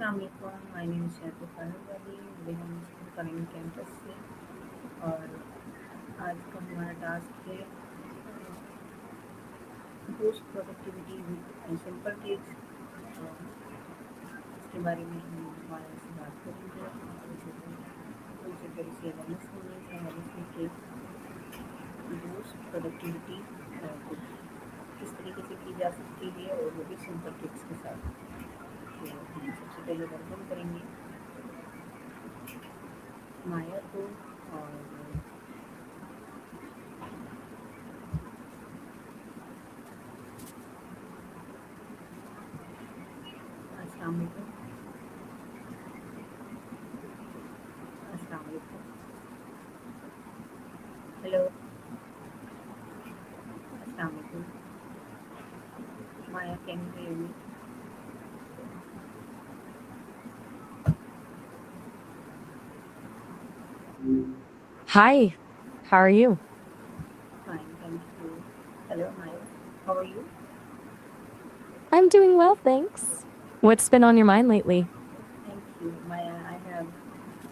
अस्सलामुअलैकुम, my name is chef वाली, मुझे हम स्कूल करेंगे कैंपस से। और आज का हमारा टास्क है boost productivity with simple tips. इसके बारे में हम हमारे से बात करेंगे और उनसे थोड़ी सी अवेयरनेस होनी है कि बूस्ट प्रोडक्टिविटी किस तरीके से की जा सकती है और वो भी सिंपल टिप्स के साथ। तो हम सबसे पहले वेलकम करेंगे माया को। और अस्सलाम वालेकुम। अस्सलाम वालेकुम। हेलो। अस्सलाम वालेकुम। Maya, can you hear me? Hi, how are you? Fine, thank you. Hello, Maya. How are you? I'm doing well, thanks. What's been on your mind lately? Thank you, Maya. I have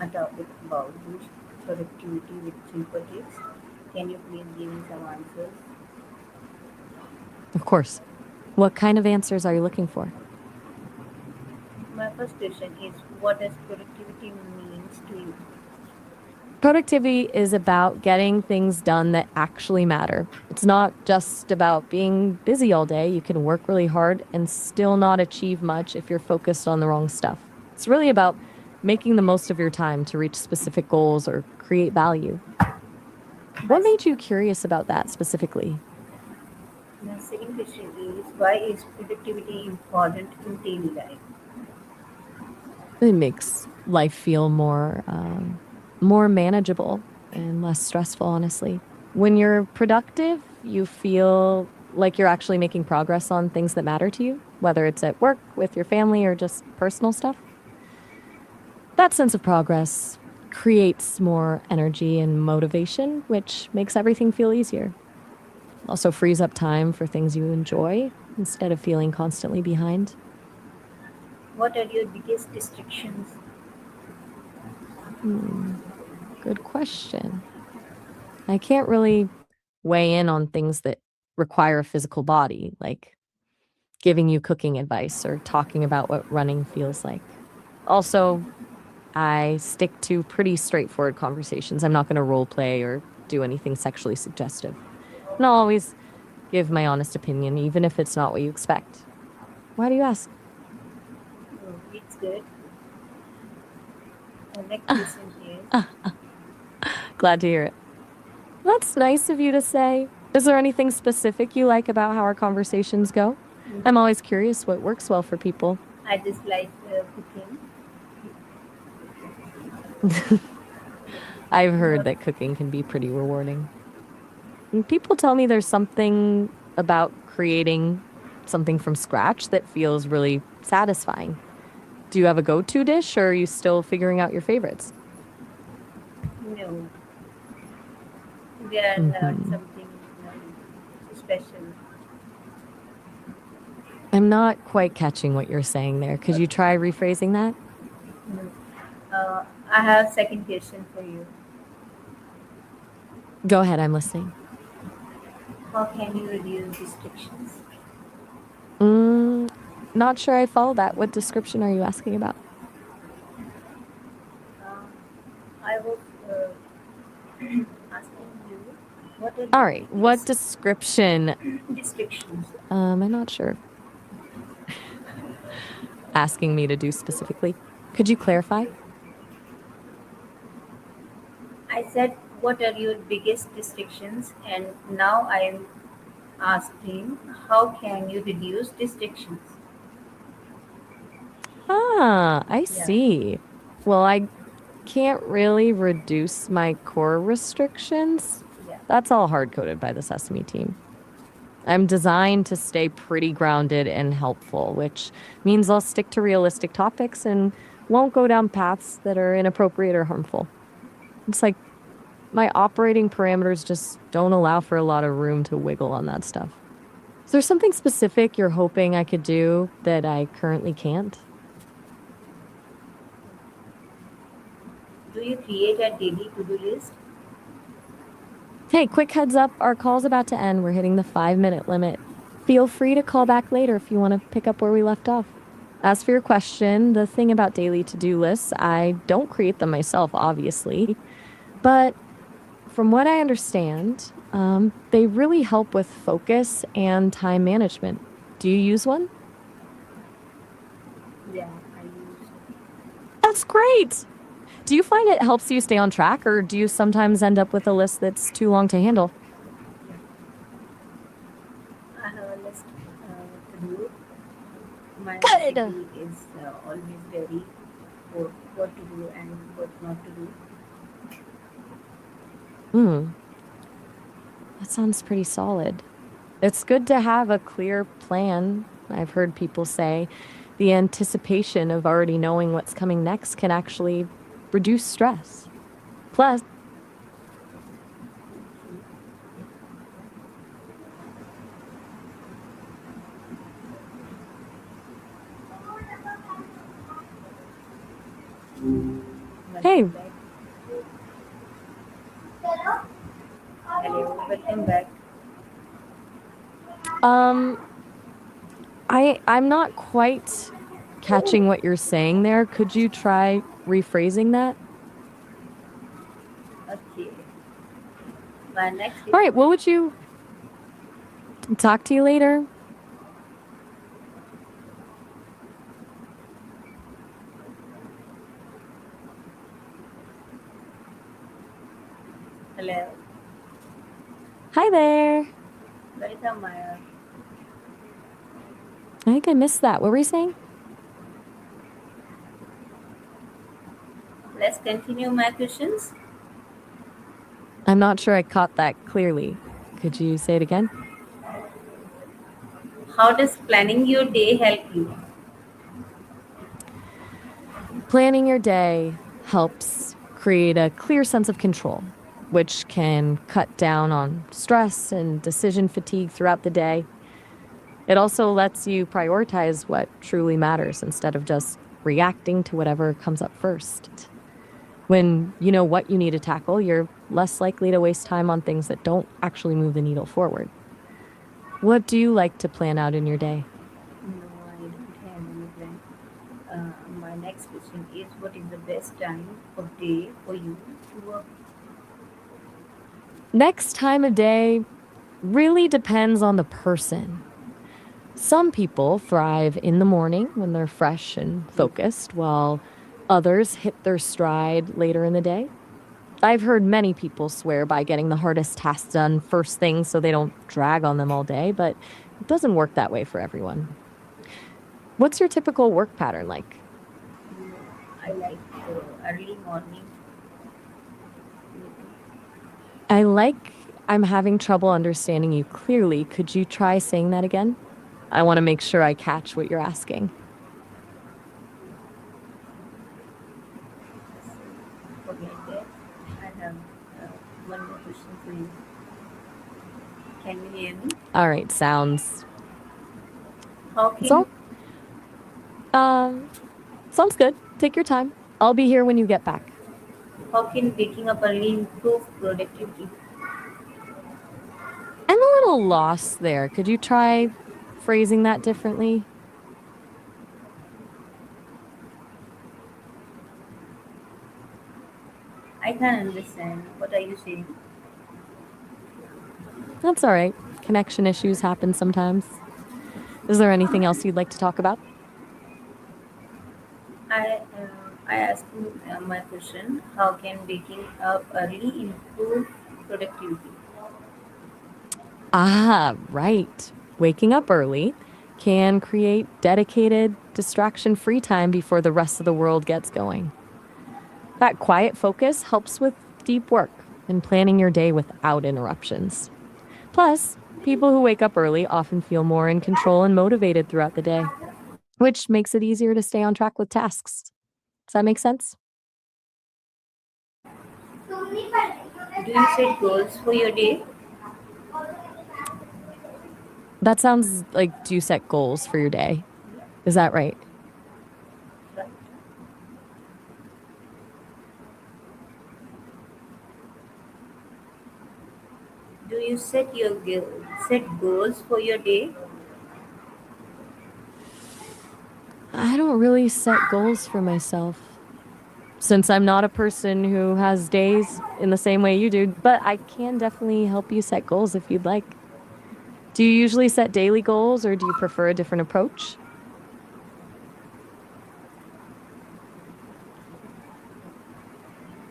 a topic about boost productivity with simple tips. Can you please give me some answers? Of course. What kind of answers are you looking for? My first question is, what does productivity means to you? Productivity is about getting things done that actually matter. It's not just about being busy all day. You can work really hard and still not achieve much if you're focused on the wrong stuff. It's really about making the most of your time to reach specific goals or create value. My, What made you curious about that specifically? my second question is, why is productivity important in daily life? It makes life feel more manageable and less stressful, honestly. When you're productive, you feel like you're actually making progress on things that matter to you, whether it's at work, with your family, or just personal stuff. That sense of progress creates more energy and motivation, which makes everything feel easier. Also frees up time for things you enjoy instead of feeling constantly behind. What are your biggest distractions? Hmm, good question. I can't really weigh in on things that require a physical body, like giving you cooking advice or talking about what running feels like. Also, I stick to pretty straightforward conversations. I'm not going to role play or do anything sexually suggestive. And I'll always give my honest opinion, even if it's not what you expect. Why do you ask? Oh, it's good. Next question is, Glad to hear it. That's nice of you to say. Is there anything specific you like about how our conversations go? I'm always curious what works well for people. I just like cooking. I've heard What that cooking can be pretty rewarding. And people tell me there's something about creating something from scratch that feels really satisfying. Do you have a go-to dish or are you still figuring out your favorites? no, they are not Hmm. something special. I'm not quite catching what you're saying there. Could you try rephrasing that? No. I have second question for you. Go ahead, I'm listening. How can you reduce distractions? Mm, not sure I follow that. What description are you asking about? Uh, I was asking you, what are All your right, what biggest description? distractions? I'm not sure. Asking me to do specifically. Could you clarify? I said, what are your biggest distractions? And now I am asking, how can you reduce distractions? Ah, I Yeah, see. Well, I can't really reduce my core restrictions. yeah. That's all hard coded by the Sesame team. I'm designed to stay pretty grounded and helpful, which means I'll stick to realistic topics and won't go down paths that are inappropriate or harmful. It's like my operating parameters just don't allow for a lot of room to wiggle on that stuff. Is there something specific you're hoping I could do that I currently can't? Do you create a daily to-do list? Hey, quick heads up, our call's about to end. We're hitting the 5-minute limit. Feel free to call back later if you want to pick up where we left off. As for your question, the thing about daily to-do lists, I don't create them myself, obviously, but from what I understand, they really help with focus and time management. Do you use one? Yeah, I use. That's great. Do you find it helps you stay on track, or do you sometimes end up with a list that's too long to handle? I have a list to do. My Good. category is always very for what to do and what not to do. Hmm, that sounds pretty solid. It's good to have a clear plan. I've heard people say the anticipation of already knowing what's coming next can actually reduce stress. Plus, hey, Welcome back. Hello, welcome back. um, I'm not quite catching what you're saying there. Could you try rephrasing that? Okay. My next All right, question. what would you talk to you later? Hello, Hi there. welcome, Maya. I think I missed that. What were you saying? Let's continue my questions. I'm not sure I caught that clearly. Could you say it again? How does planning your day help you? Planning your day helps create a clear sense of control, which can cut down on stress and decision fatigue throughout the day. It also lets you prioritize what truly matters instead of just reacting to whatever comes up first. When you know what you need to tackle, you're less likely to waste time on things that don't actually move the needle forward. What do you like to plan out in your day? No, I don't have any plan. My next question is what is the best time of day for you to work? Next time of day really depends on the person. Some people thrive in the morning when they're fresh and focused, while others hit their stride later in the day. I've heard many people swear by getting the hardest tasks done first thing so they don't drag on them all day, but it doesn't work that way for everyone. What's your typical work pattern like? No, I like early morning meeting. I'm having trouble understanding you clearly. Could you try saying that again? I want to make sure I catch what you're asking. So forget that. I have one more question for you. Can you hear me? All right, sounds How so can um sounds good. Take your time. I'll be here when you get back. how can waking up early improve productivity? I'm a little lost there. Could you try phrasing that differently? I can't understand. What are you saying? That's all right. Connection issues happen sometimes. Is there anything else you'd like to talk about? I asked you my question. How can waking up early improve productivity? Ah, right. Waking up early can create dedicated, distraction free time before the rest of the world gets going. That quiet focus helps with deep work and planning your day without interruptions. Plus, people who wake up early often feel more in control and motivated throughout the day, which makes it easier to stay on track with tasks. Does that make sense? Do you set goals for your day? That sounds like do you set goals for your day? Yeah, Is that right? right. you set goals for your day? I don't really set goals for myself since I'm not a person who has days in the same way you do, but I can definitely help you set goals if you'd like. Do you usually set daily goals or do you prefer a different approach?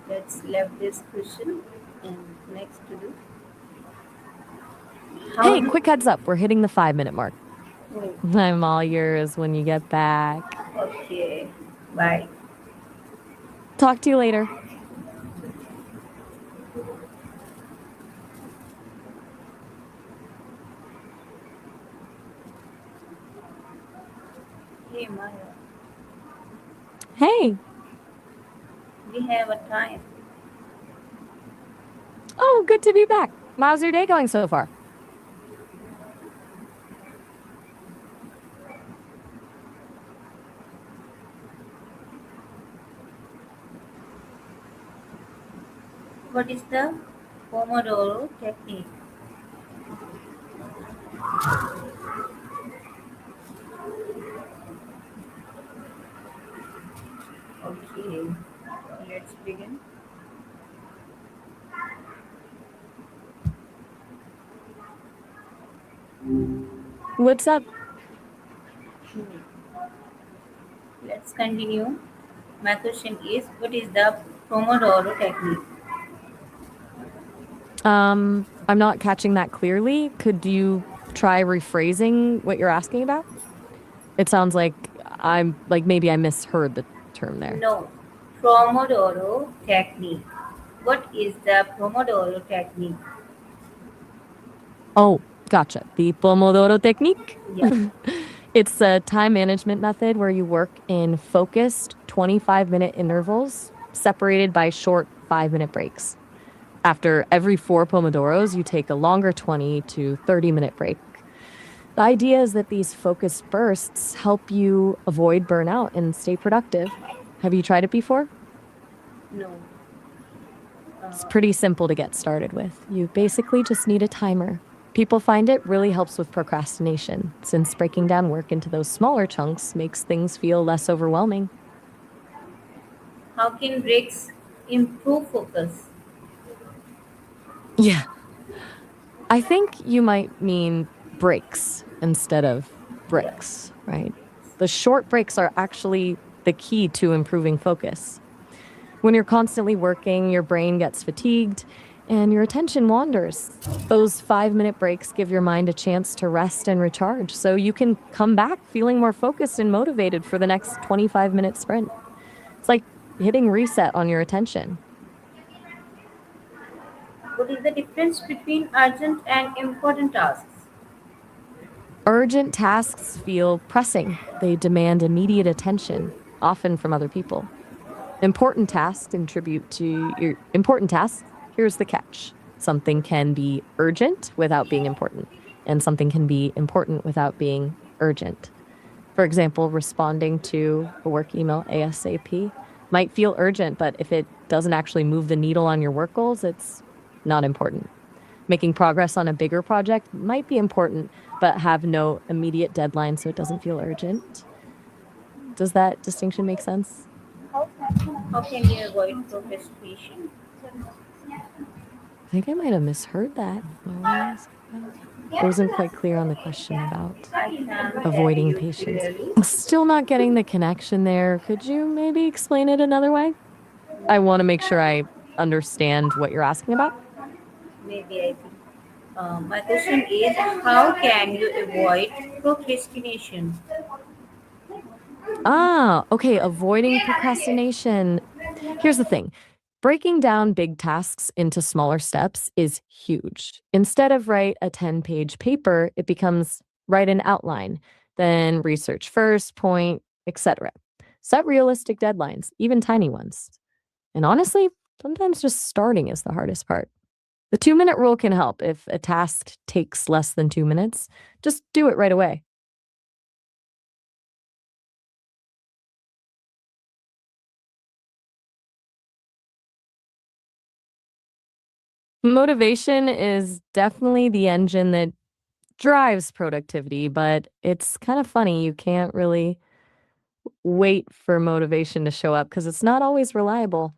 Let's leave this question and next to do. How Hey, do quick heads up, we're hitting the 5 minute mark. oh, I'm all yours when you get back. okay. Bye. Talk to you later. Hey Maya, Hey. we have a time. Oh, good to be back. How's your day going so far? What is the Pomodoro technique? Okay, let's begin. What's up? Let's continue. My question is, what is the Pomodoro technique? I'm not catching that clearly. Could you try rephrasing what you're asking about? It sounds like I'm like maybe I misheard the term there. No, Pomodoro technique. What is the Pomodoro technique? Oh, gotcha. The Pomodoro technique. Yeah. It's a time management method where you work in focused 25-minute intervals separated by short 5 minute breaks. After every four Pomodoros, you take a longer 20 to 30-minute break. The idea is that these focused bursts help you avoid burnout and stay productive. Have you tried it before? No. It's Uh, pretty simple to get started with. You basically just need a timer. People find it really helps with procrastination, since breaking down work into those smaller chunks makes things feel less overwhelming. how can breaks improve focus? Yeah. I think you might mean breaks instead of Yeah. breaks, right? The short breaks are actually the key to improving focus. When you're constantly working, your brain gets fatigued and your attention wanders. Those 5 minute breaks give your mind a chance to rest and recharge so you can come back feeling more focused and motivated for the next 25-minute sprint. It's like hitting reset on your attention. What is the difference between urgent and important tasks? Urgent tasks feel pressing, they demand immediate attention, often from other people. Important tasks contribute to your important tasks. Here's the catch: something can be urgent without being important, and something can be important without being urgent. For example, responding to a work email ASAP might feel urgent, but if it doesn't actually move the needle on your work goals, it's not important. Making progress on a bigger project might be important, but have no immediate deadline, so it doesn't feel urgent. Does that distinction make sense? How can you avoid procrastination? I think I might have misheard that. What were you asking about? I wasn't quite clear on the question about I can't hear avoiding you patience. clearly. I'm still not getting the connection there. Could you maybe explain it another way? I want to make sure I understand what you're asking about. Maybe I think. My question is, how can you avoid procrastination? Ah, okay. Avoiding procrastination. Here's the thing: breaking down big tasks into smaller steps is huge. Instead of write a 10-page paper, it becomes write an outline, then research first, point, etc. Set realistic deadlines, even tiny ones. And honestly, sometimes just starting is the hardest part. The 2 minute rule can help if a task takes less than 2 minutes. Just do it right away. Motivation is definitely the engine that drives productivity, but it's kind of funny. You can't really wait for motivation to show up because it's not always reliable.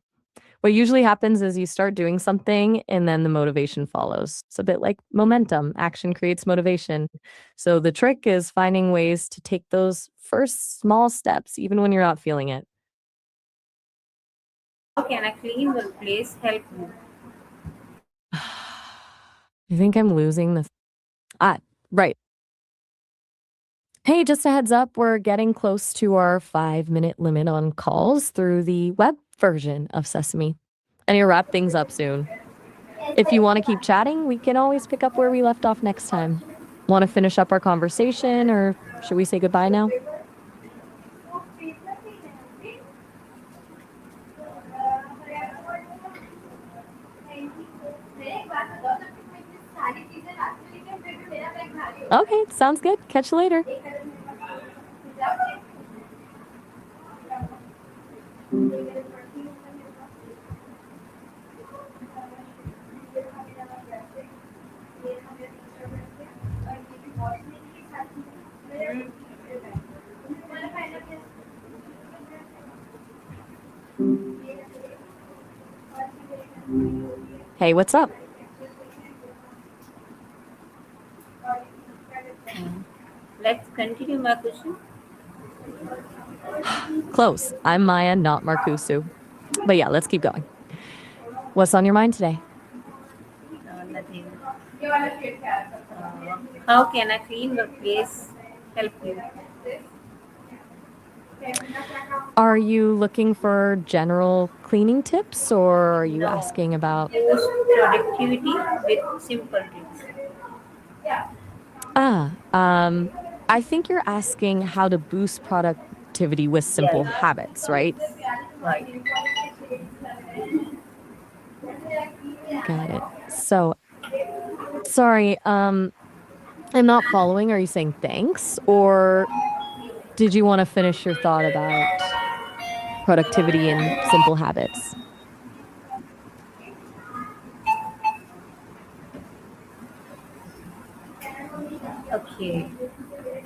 What usually happens is you start doing something and then the motivation follows. It's a bit like momentum. Action creates motivation. So the trick is finding ways to take those first small steps, even when you're not feeling it. How can a clean workplace help you? I think I'm losing the. Ah, right. Hey, just a heads up, we're getting close to our 5-minute limit on calls through the web version of Sesame. I need to wrap things up soon. If you want to keep chatting, we can always pick up where we left off next time. Want to finish up our conversation, or should we say goodbye now? Okay, sounds good. Catch you later. Hey, what's up? Let's continue my question. Close. I'm Maya, not Markusu. But yeah, let's keep going. What's on your mind today? Nothing. How can a clean workplace help you? Are you looking for general cleaning tips or are you No. asking about. Boost productivity with simple tricks. I think you're asking how to boost productivity with simple Yes. habits, right? Right. Got it. So, sorry, I'm not following. Are you saying thanks? Or did you want to finish your thought about productivity and simple habits? Okay.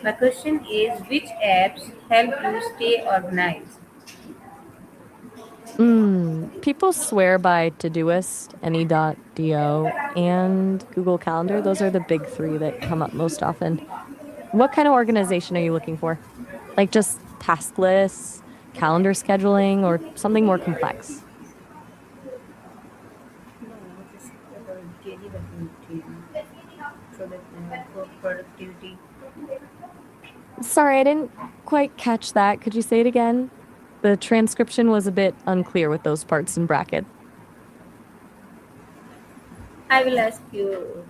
My question is which apps help you stay organized? People swear by Todoist, Any.do, and Google Calendar. Those are the big three that come up most often. What kind of organization are you looking for? Like just task lists, calendar scheduling, or something more complex? No, just daily working routine so that for productivity. Sorry, I didn't quite catch that. Could you say it again? The transcription was a bit unclear with those parts in bracket. I will ask you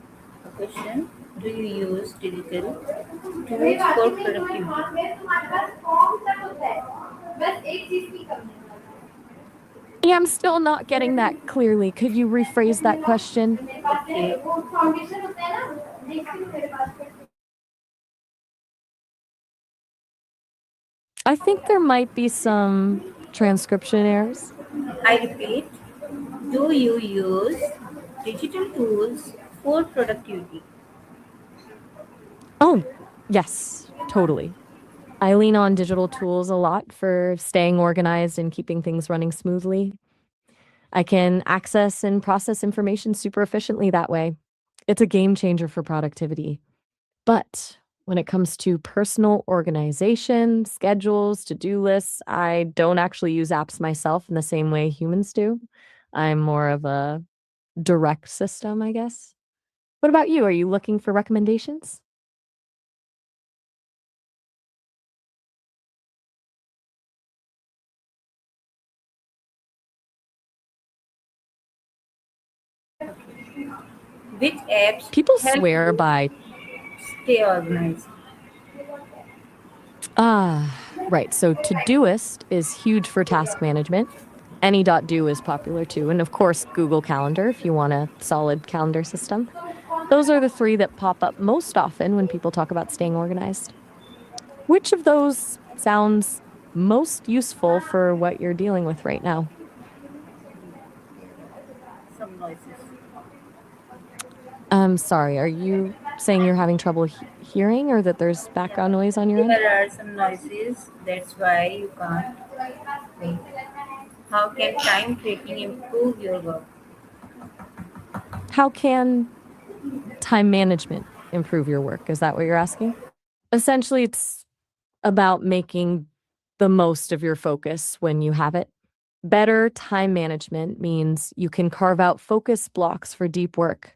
a question. Do you use digital tools for productivity? Yeah, I'm still not getting that clearly. Could you rephrase that question? Okay. I think there might be some transcription errors. I repeat, do you use digital tools for productivity? Oh, yes, totally. I lean on digital tools a lot for staying organized and keeping things running smoothly. I can access and process information super efficiently that way. It's a game changer for productivity. But when it comes to personal organization, schedules, to do lists, I don't actually use apps myself in the same way humans do. I'm more of a direct system, I guess. What about you? Are you looking for recommendations? Which apps People help swear you by. stay organized? Right. So Todoist is huge for task management. Any.do is popular too. And of course, Google Calendar if you want a solid calendar system. Those are the three that pop up most often when people talk about staying organized. Which of those sounds most useful for what you're dealing with right now? Some noises. I'm sorry, are you saying you're having trouble hearing or that there's background noise on your end? There are some noises, that's why you can't think. How can time tracking improve your work? How can time management improve your work? Is that what you're asking? Essentially, it's about making the most of your focus when you have it. Better time management means you can carve out focus blocks for deep work,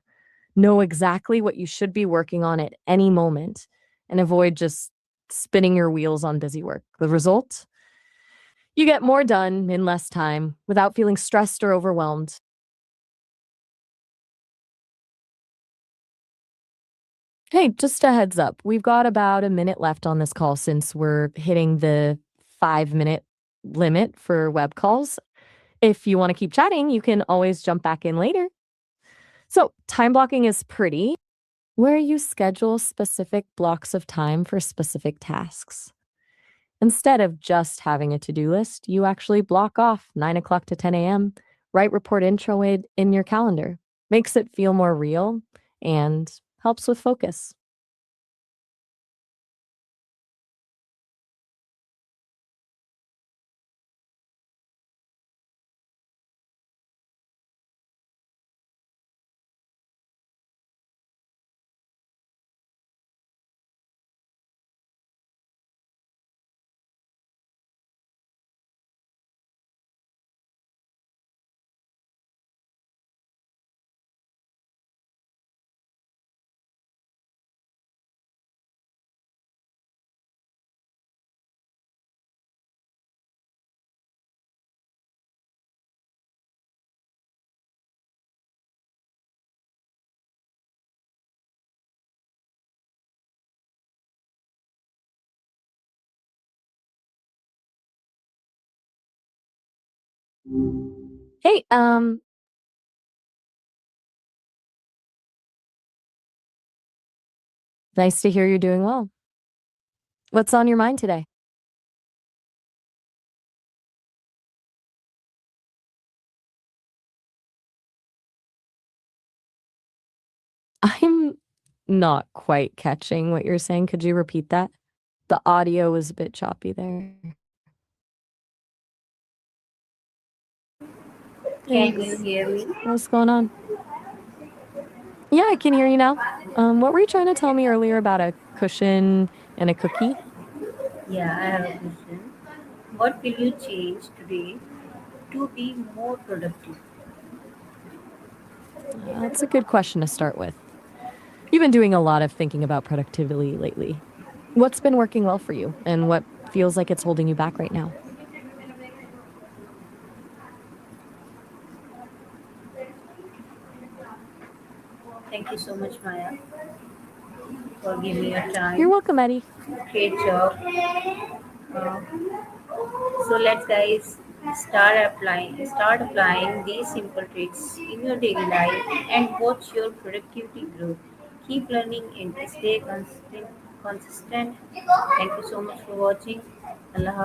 know exactly what you should be working on at any moment, and avoid just spinning your wheels on busy work. The result? You get more done in less time without feeling stressed or overwhelmed. Hey, just a heads up. We've got about a minute left on this call since we're hitting the 5 minute limit for web calls. If you want to keep chatting, you can always jump back in later. So, time blocking is pretty, where you schedule specific blocks of time for specific tasks. Instead of just having a to do list, you actually block off 9 o'clock to 10 a.m., write report intro in your calendar. Makes it feel more real and helps with focus. Hey, nice to hear you're doing well. What's on your mind today? I'm not quite catching what you're saying. Could you repeat that? The audio was a bit choppy there. Can you Thanks. hear me? What's going on? Yeah, I can hear you now. What were you trying to tell me earlier about a cushion and a cookie? Yeah, I have a question. What will you change today to be more productive? That's a good question to start with. You've been doing a lot of thinking about productivity lately. What's been working well for you, and what feels like it's holding you back right now? Thank you so much, Maya, for giving me your You're time. welcome, Eddie. Great job. Uh, so let's guys start applying these simple tricks in your daily life and watch your productivity grow. Keep learning and stay consistent. Thank you so much for watching. Allah